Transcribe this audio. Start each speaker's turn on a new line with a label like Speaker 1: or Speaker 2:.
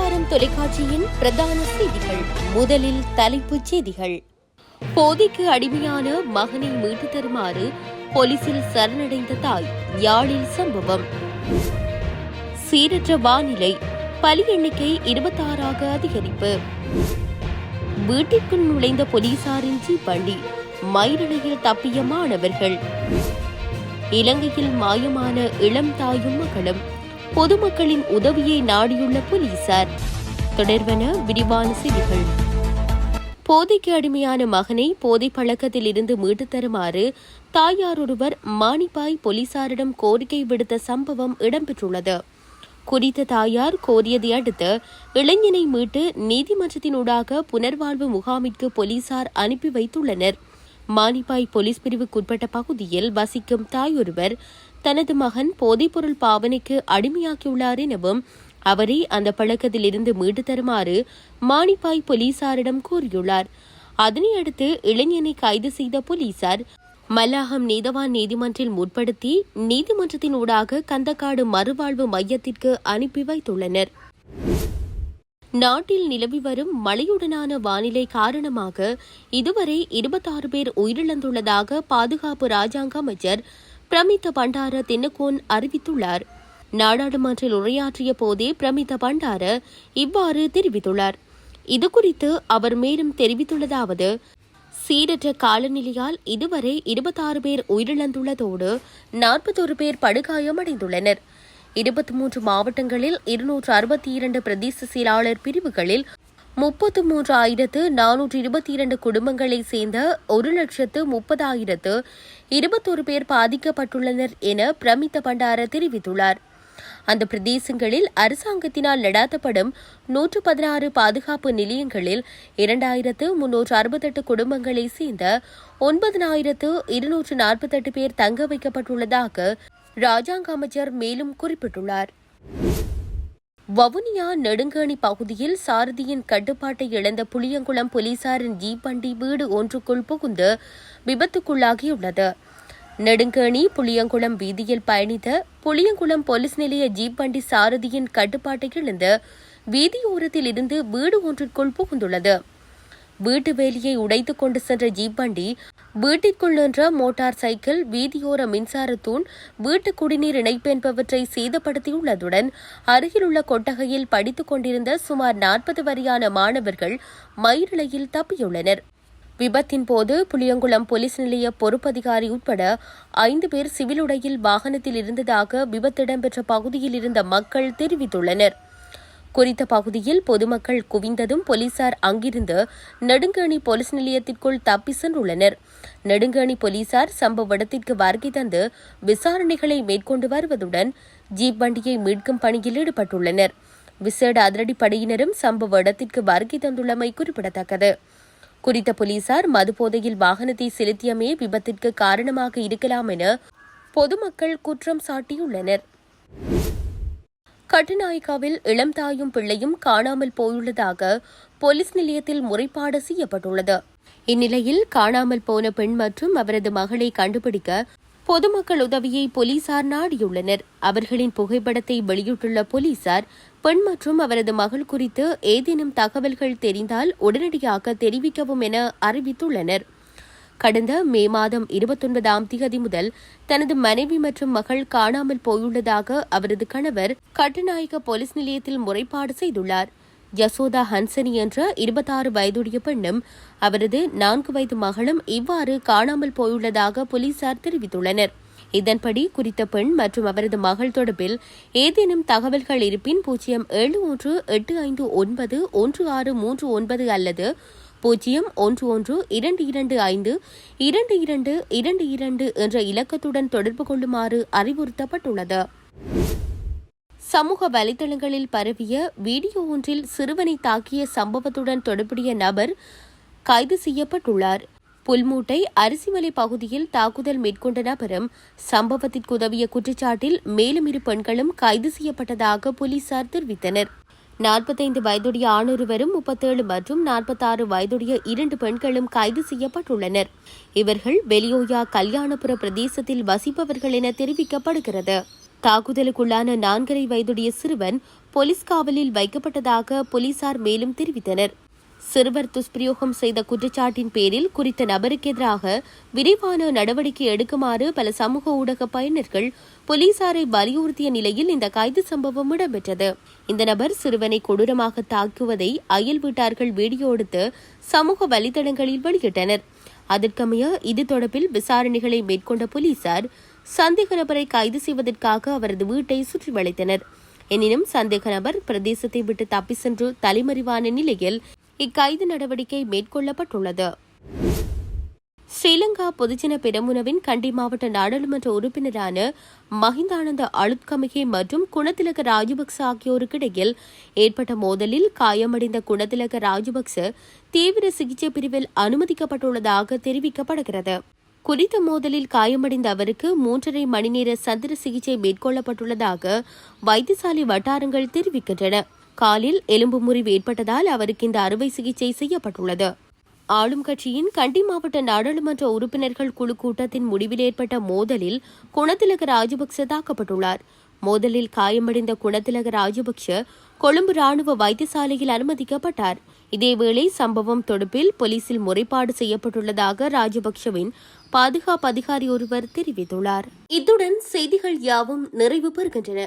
Speaker 1: அதிகாரம் தொலைக்காட்சியின் பிரதான செய்திகள். முதலில் தலைப்புச் செய்திகள். போதைக்கு அடிமையான மகனை மீட்டு தருமாறு போலீசில் சரணடைந்த தாய். யாழில் சம்பவம். சீரற்ற வானிலை, பலி எண்ணிக்கை 26ஆக அதிகரிப்பு. வீட்டிற்குள் நுழைந்த போலீசாரின் ஜீப் மயிரிழையில் தப்பிய மாணவர்கள். இலங்கையில் மாயமான இளம் தாயும் மகளும். பொதுமக்களின் உதவியை நாடியுள்ள போலீசார். தொடர்வன விரிவான செய்திகள். போதைக்கு அடிமையான மகனை போதை பழக்கத்தில் இருந்து மீட்டு தருமாறு தாயாரொருவர் மானிப்பாய் போலீசாரிடம் கோரிக்கை விடுத்த சம்பவம் இடம்பெற்றுள்ளது. குறித்த தாயார் கோரியதை அடுத்து இளைஞனை மீட்டு நீதிமன்றத்தினூடாக புனர்வாழ்வு முகாமிற்கு போலீசார் அனுப்பி வைத்துள்ளனர். மானிப்பாய் போலீஸ் பிரிவுக்குட்பட்ட பகுதியில் வசிக்கும் தாயொருவர் தனது மகன் போதைப்பொருள் பாவனைக்கு அடிமையாக்கியுள்ளார் எனவும் அவரை அந்த பழக்கத்தில் இருந்து மீட்டு தருமாறு மானிப்பாய் போலீசாரிடம் கூறியுள்ளார். அதனையடுத்து இளைஞனை கைது செய்த போலீசார் மல்லாகம் நீதவான் நீதிமன்றில் முற்படுத்தி நீதிமன்றத்தினூடாக கந்தக்காடு மறுவாழ்வு மையத்திற்கு அனுப்பி வைத்துள்ளனர். நாட்டில் நிலவி வரும் மழையுடனான வானிலை காரணமாக இதுவரை 26 பேர் உயிரிழந்துள்ளதாக பாதுகாப்பு ராஜாங்க அமைச்சர் பிரமித்த பண்டார தின்னகோன் அறிவித்துள்ளார். நாடாளுமன்றில் உரையாற்றிய போதே பிரமித்த பண்டார இவ்வாறு தெரிவித்துள்ளார். இதுகுறித்து அவர் மேலும் தெரிவித்துள்ளதாவது: சீரற்ற காலநிலையால் இதுவரை 26 பேர் உயிரிழந்துள்ளதோடு 41 பேர் படுகாயமடைந்துள்ளனர். 23 மாவட்டங்களில் 262 பிரதேச செயலாளர் பிரிவுகளில் 33,422 குடும்பங்களைச் சேர்ந்த 1,30,021 பேர் பாதிக்கப்பட்டுள்ளனர் என பிரமித்த பண்டார தெரிவித்துள்ளார். அந்த பிரதேசங்களில் அரசாங்கத்தினால் நடாத்தப்படும் 116 பாதுகாப்பு நிலையங்களில் 2,368 குடும்பங்களைச் சேர்ந்த 9,248 பேர் தங்க வைக்கப்பட்டுள்ளதாக ராஜாங்க அமைச்சர் மேலும் குறிப்பிட்டுள்ளார். வவுனியா நெடுங்கேணி பகுதியில் சாரதியின் கட்டுப்பாட்டை இழந்த புளியங்குளம் போலீசாரின் ஜீப் வீடு ஒன்றுக்குள் புகுந்து விபத்துக்குள்ளாகியுள்ளது. நெடுங்கேணி புளியங்குளம் வீதியில் பயணித்த புளியங்குளம் போலீஸ் நிலைய ஜீப் சாரதியின் கட்டுப்பாட்டை இழந்து வீதியோரத்தில் இருந்து வீடு ஒன்றிற்குள் புகுந்துள்ளது. வீட்டு வேலியை உடைத்துக் கொண்டு சென்ற ஜீப் வீட்டிற்குள் நின்ற மோட்டார் சைக்கிள், வீதியோர மின்சார தூண், வீட்டு குடிநீர் இணைப்பு என்பவற்றை சேதப்படுத்தியுள்ளதுடன் அருகிலுள்ள கொட்டகையில் படித்துக் கொண்டிருந்த சுமார் 40 வரையான மாணவர்கள் மயிரிழையில் தப்பியுள்ளனர். விபத்தின் போது புளியங்குளம் போலீஸ் நிலைய பொறுப்பதிகாரி உட்பட 5 பேர் சிவில் உடையில் வாகனத்தில் இருந்ததாக விபத்து இடம்பெற்ற பகுதியில் இருந்த மக்கள் தெரிவித்துள்ளனர். குறித்த பகுதியில் பொதுமக்கள் குவிந்ததும் போலீசார் அங்கிருந்து நெடுங்கேணி போலீஸ் நிலையத்திற்குள் தப்பி சென்றுள்ளனர். நெடுங்கேணி போலீசார் சம்பவ இடத்திற்கு வருகை தந்து விசாரணைகளை மேற்கொண்டு வருவதுடன் ஜீப் வண்டியை மீட்கும் பணியில் ஈடுபட்டுள்ளனர். விசேட அதிரடிப்படையினரும் சம்பவ இடத்திற்கு வருகை தந்துள்ளமை குறிப்பிடத்தக்கது. குறித்த போலீசார் மதுபோதையில் வாகனத்தை செலுத்தியமே விபத்திற்கு காரணமாக இருக்கலாம் என பொதுமக்கள் குற்றம் சாட்டியுள்ளனர். கட்டுநாயக்காவில் இளம் தாயும் பிள்ளையும் காணாமல் போயுள்ளதாக போலீஸ் நிலையத்தில் முறைப்பாடு செய்யப்பட்டுள்ளது. இந்நிலையில் காணாமல் போன பெண் மற்றும் அவரது மகளை கண்டுபிடிக்க பொதுமக்கள் உதவியை போலீசார் நாடியுள்ளனர். அவர்களின் புகைப்படத்தை வெளியிட்டுள்ள போலீசார் பெண் மற்றும் அவரது மகள் குறித்து ஏதேனும் தகவல்கள் தெரிந்தால் உடனடியாக தெரிவிக்கவும் என அறிவித்துள்ளனர். கடந்த மே மாதம் 29ஆம் தேதி முதல் தனது மனைவி மற்றும் மகள் காணாமல் போயுள்ளதாக அவரது கணவர் கட்டுநாயக்க போலீஸ் நிலையத்தில் முறைப்பாடு செய்துள்ளார். யசோதா ஹன்சனி என்ற 26 வயதுடைய பெண்ணும் அவரது 4 வயது மகளும் இவ்வாறு காணாமல் போயுள்ளதாக போலீசார் தெரிவித்துள்ளனர். இதன்படி குறித்த பெண் மற்றும் அவரது மகள் தொடர்பில் ஏதேனும் தகவல்கள் இருப்பின் 071851639 அல்லது 0112252222 என்ற இலக்கத்துடன் தொடர்பு கொள்ளுமாறு அறிவுறுத்தப்பட்டுள்ளது. சமூக வலைதளங்களில் பரவிய வீடியோ ஒன்றில் சிறுவனை தாக்கிய சம்பவத்துடன் தொடர்புடைய நபர் கைது செய்யப்பட்டுள்ளார். புல்மூட்டை அரிசிமலை பகுதியில் தாக்குதல் மேற்கொண்ட நபரும் சம்பவத்திற்கு உதவிய குற்றச்சாட்டில் மேலும் 2 பெண்களும் கைது செய்யப்பட்டதாக போலீசார் தெரிவித்தனர். 45 வயதுடைய ஆணொருவரும் 37 மற்றும் 46 வயதுடைய 2 பெண்களும் கைது செய்யப்பட்டுள்ளனர். இவர்கள் வெளியோயா கல்யாணபுர பிரதேசத்தில் வசிப்பவர்கள் என தெரிவிக்கப்படுகிறது. தாக்குதலுக்குள்ளான 4.5 வயதுடைய சிறுவன் போலீஸ் காவலில் வைக்கப்பட்டதாக போலீசார் மேலும் தெரிவித்தனர். சிறுவர் துஷ்பிரயோகம் செய்த குற்றச்சாட்டின் பேரில் குறித்த நபருக்கு எதிராக விரைவான நடவடிக்கை எடுக்குமாறு பல சமூக ஊடக பயனர்கள் போலீசாரை வலியுறுத்திய நிலையில் இந்த கைது சம்பவம் இடம்பெற்றது. இந்த நபர் சிறுவனை கொடூரமாக தாக்குவதை அயல் வீட்டார்கள் வீடியோ எடுத்து சமூக வலைதளங்களில் வெளியிட்டனர். அதற்கமைய இது தொடர்பில் விசாரணைகளை மேற்கொண்ட போலீசார் சந்தேக நபரை கைது செய்வதற்காக அவரது வீட்டை சுற்றி வளைத்தனர். எனினும் சந்தேக நபர் பிரதேசத்தை விட்டு தப்பி சென்று தலைமறைவான நிலையில் இக்கைது நடவடிக்கை மேற்கொள்ளப்பட்டுள்ளது. ஸ்ரீலங்கா பொதுஜன பெரமுனவின் கண்டி மாவட்ட நாடாளுமன்ற உறுப்பினரான மஹிந்தானந்த அழுத்கமிகே மற்றும் குணதிலக ராஜபக்ச ஆகியோருக்கிடையில் ஏற்பட்ட மோதலில் காயமடைந்த குணதிலக ராஜபக்ச தீவிர சிகிச்சை பிரிவில் அனுமதிக்கப்பட்டுள்ளதாக தெரிவிக்கப்படுகிறது. குறித்த மோதலில் காயமடைந்த அவருக்கு 3.5 மணி நேர சத்திர சிகிச்சை மேற்கொள்ளப்பட்டுள்ளதாக வைத்தியசாலை வட்டாரங்கள் தெரிவிக்கின்றன. காலில் எலும்பு முறிவு ஏற்பட்டதால் அவருக்கு இந்த அறுவை சிகிச்சை செய்யப்பட்டுள்ளது. ஆளும் கட்சியின் கண்டி மாவட்ட நாடாளுமன்ற உறுப்பினர்கள் குழு கூட்டத்தின் முடிவில் ஏற்பட்ட மோதலில் குணதிலக ராஜபக்ச தாக்கப்பட்டுள்ளார். மோதலில் காயமடைந்த குணதிலக ராஜபக்ச கொழும்பு ராணுவ வைத்தியசாலையில் அனுமதிக்கப்பட்டார். இதேவேளை சம்பவம் தொடர்பில் போலீசில் முறைப்பாடு செய்யப்பட்டுள்ளதாக ராஜபக்சவின் பாதுகாப்பு அதிகாரி ஒருவர் தெரிவித்துள்ளார். இத்துடன் செய்திகள் யாவும் நிறைவு பெறுகின்றன.